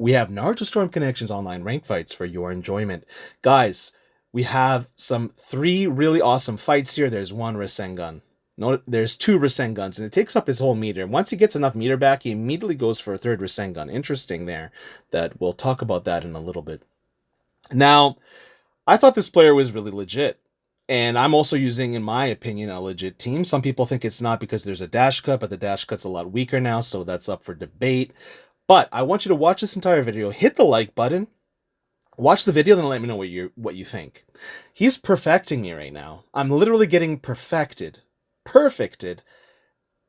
We have Naruto Storm Connections online ranked fights for your enjoyment. Guys, we have some three really awesome fights here. There's one Rasengan. No, there's two Rasengans, and it takes up his whole meter. And once he gets enough meter back, he immediately goes for a third Rasengan. Interesting there. That we'll talk about that in a little bit. Now, I thought this player was really legit. And I'm also using, in my opinion, a legit team. Some people think it's not because there's a dash cut, but the dash cut's a lot weaker now, so that's up for debate. But I want you to watch this entire video, hit the like button, watch the video, then let me know what you think. He's perfecting me right now. I'm literally getting perfected,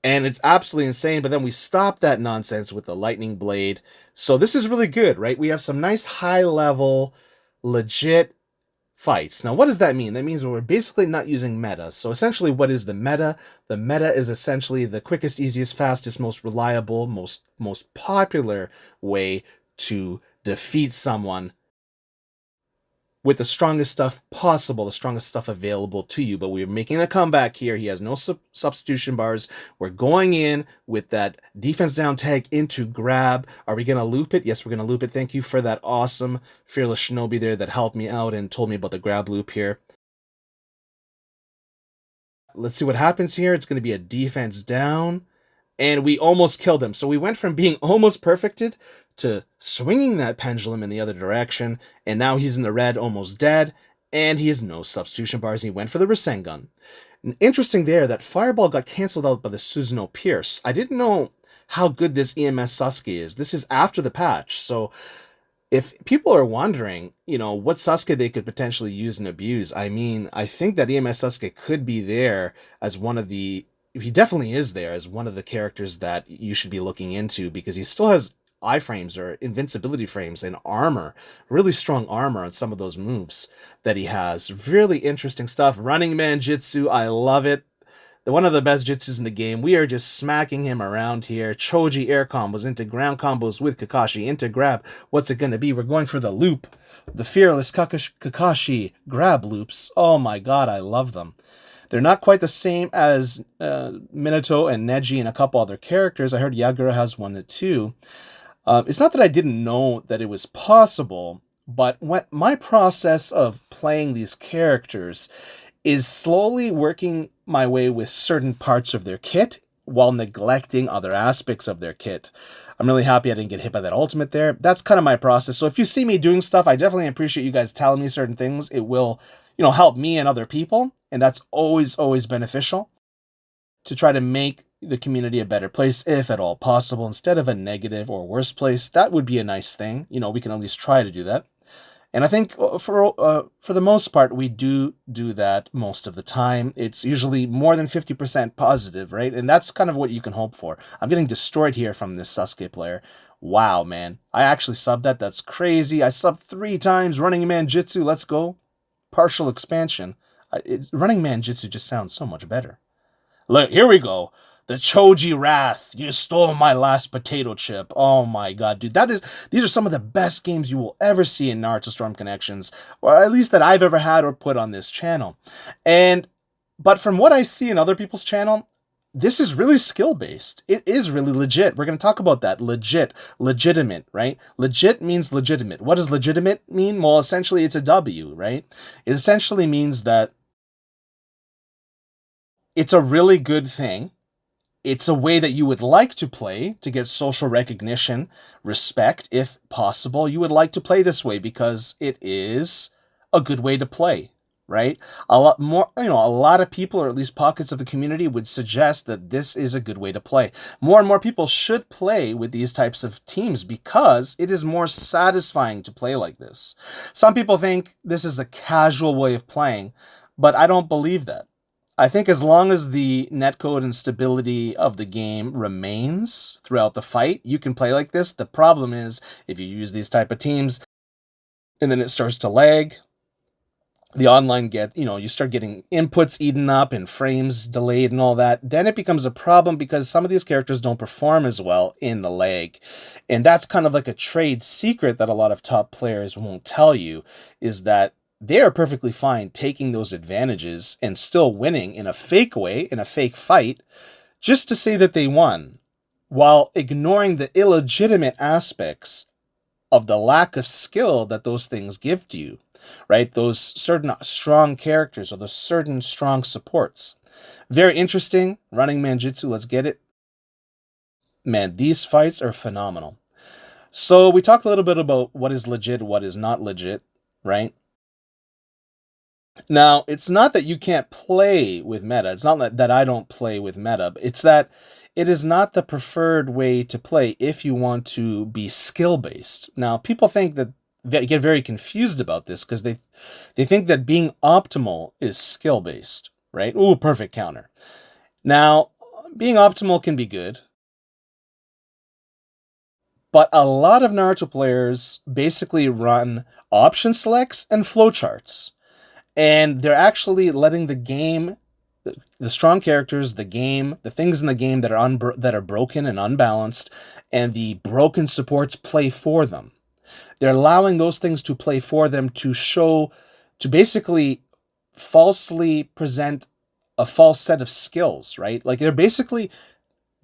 and it's absolutely insane. But then we stop that nonsense with the lightning blade. So this is really good, right? We have some nice high-level, legit fights. Now, what does that mean? That means we're basically not using meta. So essentially, what is the meta? The meta is essentially the quickest, easiest, fastest, most reliable, most popular way to defeat someone with the strongest stuff possible, the strongest stuff available to you. But we're making a comeback here. He has no substitution bars. We're going in with that defense down tag into grab. Are we going to loop it? Yes, we're going to loop it. Thank you for that awesome Fearless Shinobi there that helped me out and told me about the grab loop here. Let's see what happens here. It's going to be a defense down. And we almost killed him. So we went from being almost perfected to swinging that pendulum in the other direction. And now he's in the red, almost dead. And he has no substitution bars. He went for the Rasengan. And interesting there, that Fireball got canceled out by the Susanoo Pierce. I didn't know how good this EMS Sasuke is. This is after the patch. So if people are wondering, what Sasuke they could potentially use and abuse, I mean, I think that EMS Sasuke could be there as one of the... He definitely is there as one of the characters that you should be looking into, because he still has iframes or invincibility frames and armor, really strong armor on some of those moves that he has. Really interesting stuff. Running Man Jitsu, I love it. One of the best jitsus in the game. We are just smacking him around here. Choji air combos into ground combos with Kakashi into grab. What's it going to be? We're going for the loop. The fearless Kakashi grab loops. Oh my god, I love them. They're not quite the same as Minato and Neji and a couple other characters. I heard Yagura has one too. It's not that I didn't know that it was possible, but my process of playing these characters is slowly working my way with certain parts of their kit while neglecting other aspects of their kit. I'm really happy I didn't get hit by that ultimate there. That's kind of my process. So if you see me doing stuff, I definitely appreciate you guys telling me certain things. It will, help me and other people. And that's always, always beneficial to try to make the community a better place, if at all possible, instead of a negative or worse place. That would be a nice thing. We can at least try to do that. And I think for the most part, we do that most of the time. It's usually more than 50% positive, right? And that's kind of what you can hope for. I'm getting destroyed here from this Sasuke player. Wow, man. I actually subbed that. That's crazy. I subbed 3 times. Running Man Jitsu. Let's go. Partial expansion. Running Man Jitsu just sounds so much better. Look, here we go. The Choji Wrath. You stole my last potato chip. Oh my god, dude. These are some of the best games you will ever see in Naruto Storm Connections, or at least that I've ever had or put on this channel. But from what I see in other people's channel, this is really skill-based. It is really legit. We're going to talk about that. Legitimate, right? Legit means legitimate. What does legitimate mean? Well, essentially, it's a W, right? It essentially means that it's a really good thing. It's a way that you would like to play to get social recognition, respect, if possible. You would like to play this way because it is a good way to play, right? A lot of people, or at least pockets of the community, would suggest that this is a good way to play. More and more people should play with these types of teams because it is more satisfying to play like this. Some people think this is a casual way of playing, but I don't believe that. I think as long as the netcode and stability of the game remains throughout the fight, you can play like this. The problem is if you use these type of teams and then it starts to lag, the online you start getting inputs eaten up and frames delayed and all that, then it becomes a problem because some of these characters don't perform as well in the lag. And that's kind of like a trade secret that a lot of top players won't tell you, is that they are perfectly fine taking those advantages and still winning in a fake way, in a fake fight, just to say that they won, while ignoring the illegitimate aspects of the lack of skill that those things give to you, right? Those certain strong characters or those certain strong supports. Very interesting. Running Man Jitsu, let's get it. Man, these fights are phenomenal. So we talked a little bit about what is legit, what is not legit, right? Now, it's not that you can't play with meta. It's not that I don't play with meta. It's that it is not the preferred way to play if you want to be skill-based. Now, people think that they get very confused about this because they think that being optimal is skill-based, right? Ooh, perfect counter. Now, being optimal can be good, but a lot of Naruto players basically run option selects and flowcharts. And they're actually letting the game, the strong characters, the game, the things in the game that are broken and unbalanced, and the broken supports play for them. They're allowing those things to play for them to basically falsely present a false set of skills, right? Like they're basically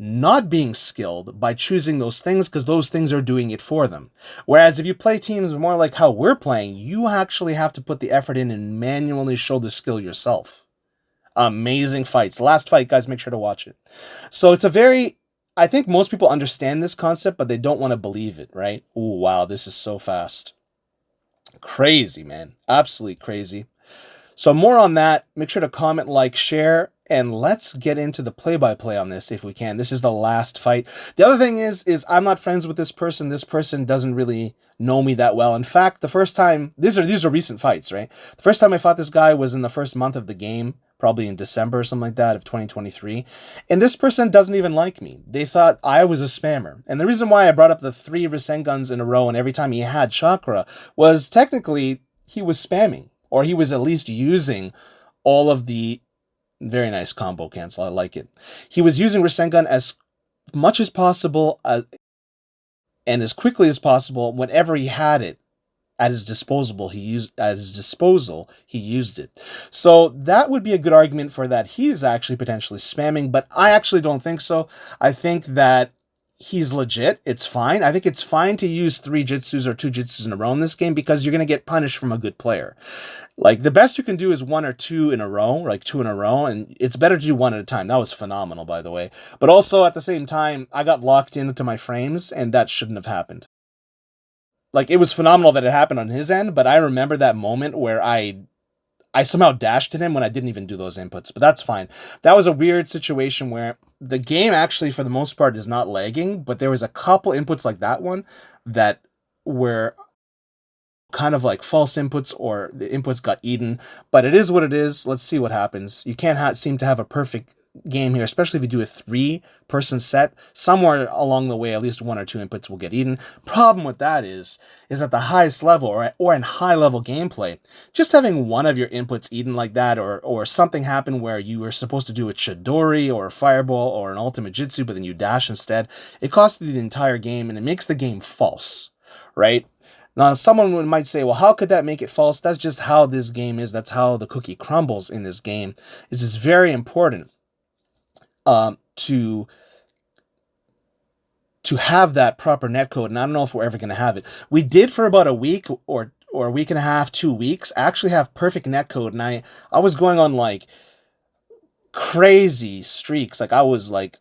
not being skilled by choosing those things because those things are doing it for them. Whereas if you play teams more like how we're playing, you actually have to put the effort in and manually show the skill yourself. Amazing fights. Last fight, guys, make sure to watch it. So I think most people understand this concept, but they don't want to believe it, right? Oh, wow, this is so fast. Crazy, man. Absolutely crazy. So more on that. Make sure to comment, like, share, and let's get into the play-by-play on this if we can. This is the last fight. The other thing is I'm not friends with this person. This person doesn't really know me that well. In fact, the first time, these are recent fights, right? The first time I fought this guy was in the first month of the game, probably in December or something like that of 2023. And this person doesn't even like me. They thought I was a spammer. And the reason why I brought up the 3 Rasengans in a row and every time he had chakra was technically he was spamming. Or he was at least using all of the... Very nice combo cancel. I like it. He was using Rasengan as much as possible and as quickly as possible whenever he had it at his disposal. He used it. So that would be a good argument for that he is actually potentially spamming, but I actually don't think so. I think that he's legit. It's fine. I think it's fine to use 3 jitsus or 2 jitsus in a row in this game because you're going to get punished from a good player. Like, the best you can do is 1 or 2 in a row, like 2 in a row, and it's better to do 1 at a time. That was phenomenal, by the way. But also, at the same time, I got locked into my frames, and that shouldn't have happened. Like, it was phenomenal that it happened on his end, but I remember that moment where I somehow dashed at him when I didn't even do those inputs, but that's fine. That was a weird situation where the game actually, for the most part, is not lagging, but there was a couple inputs like that one that were kind of like false inputs or the inputs got eaten, but it is what it is. Let's see what happens. You can't seem to have a perfect game here, especially if you do a 3-person set. Somewhere along the way, at least 1 or 2 inputs will get eaten. Problem with that is at the highest level or in high level gameplay, just having one of your inputs eaten like that or something happen where you were supposed to do a Chidori or a Fireball or an Ultimate Jitsu, but then you dash instead, it costs you the entire game and it makes the game false, right? Now, someone might say, well, how could that make it false? That's just how this game is. That's how the cookie crumbles in this game. This is very important to have that proper netcode, and I don't know if we're ever going to have it. We did for about a week or a week and a half, 2 weeks, actually have perfect netcode, and I was going on like crazy streaks. Like I was like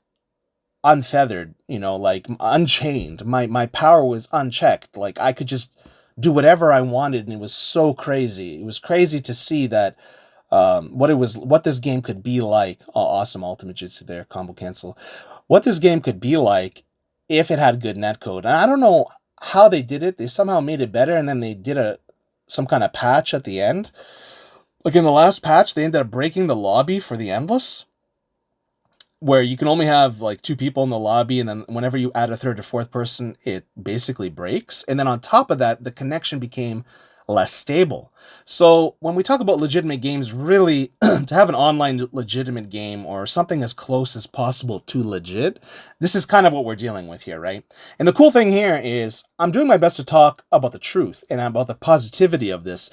unfeathered, like unchained. My power was unchecked. Like I could just do whatever I wanted, and it was so crazy. It was crazy to see that what this game could be like. Oh, awesome Ultimate Jitsu there, combo cancel. What this game could be like if it had good netcode. And I don't know how they did it. They somehow made it better, and then they did some kind of patch at the end. Like in the last patch, they ended up breaking the lobby for the Endless, where you can only have like 2 people in the lobby, and then whenever you add a 3rd or 4th person, it basically breaks. And then on top of that, the connection became less stable. So when we talk about legitimate games, really, to have an online legitimate game or something as close as possible to legit, this is kind of what we're dealing with here, right? And the cool thing here is I'm doing my best to talk about the truth and about the positivity of this.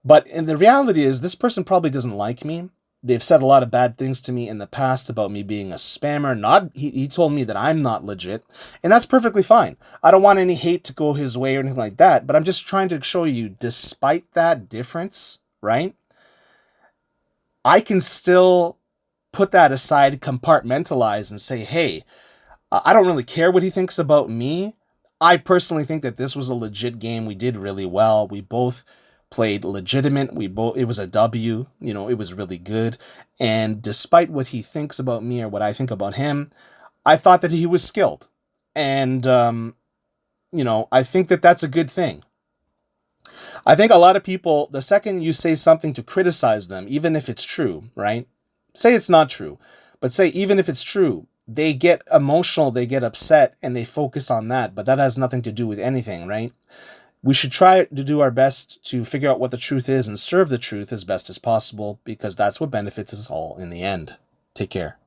But the reality is this person probably doesn't like me. They've said a lot of bad things to me in the past about me being a spammer. Not he told me that I'm not legit, and that's perfectly fine. I don't want any hate to go his way or anything like that, but I'm just trying to show you, despite that difference, right? I can still put that aside, compartmentalize, and say, hey, I don't really care what he thinks about me. I personally think that this was a legit game. We did really well. We both played legitimate. It was a W. You know, it was really good. And despite what he thinks about me or what I think about him, I thought that he was skilled. And you know, I think that that's a good thing. I think a lot of people, the second you say something to criticize them, even if it's true, right? Say it's not true, but say even if it's true, they get emotional, they get upset, and they focus on that, but that has nothing to do with anything, right? We should try to do our best to figure out what the truth is and serve the truth as best as possible, because that's what benefits us all in the end. Take care.